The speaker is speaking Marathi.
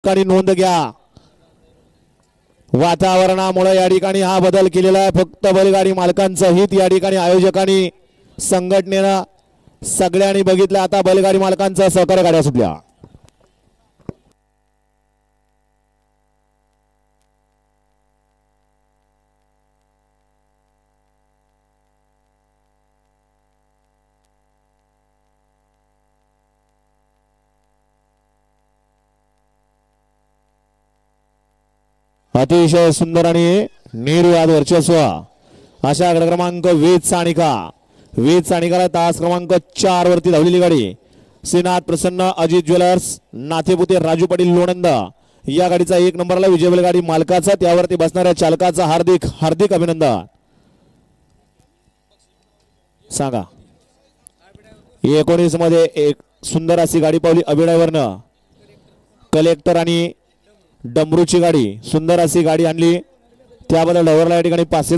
ठिकाणी नोंद घ्या। वातावरणामुळे या ठिकाणी हा बदल केलेला आहे। फक्त बैलगाडी मालकांचं हित या ठिकाणी आयोजकांनी संघटनेनं सगळ्यांनी बघितलं। आता बैलगाडी मालकांचं सहकार्य गाड्या सुटल्या। अतिशय सुंदर आणि निर्वाद वर्चस्व अशा गट क्रमांक 20 सानिकाला तास क्रमांक 4 वरती धावलेली गाडी श्रीनाथ प्रसन्न अजित ज्वेलर्स नाथेपुते राजू पाटील लोणंद या गाडीचा 1 नंबरला विजय बैलगाडी मालकाचा त्यावरती बसणाऱ्या चालकाचा हार्दिक हार्दिक अभिनंदन सांगा। 19 मध्ये एक सुंदर अशी गाडी पावली अभिनयवरनं कलेक्टर आणि डमरूची गाडी सुंदर अशी गाडी आणली त्याबद्दल ड्रायव्हरला या ठिकाणी 500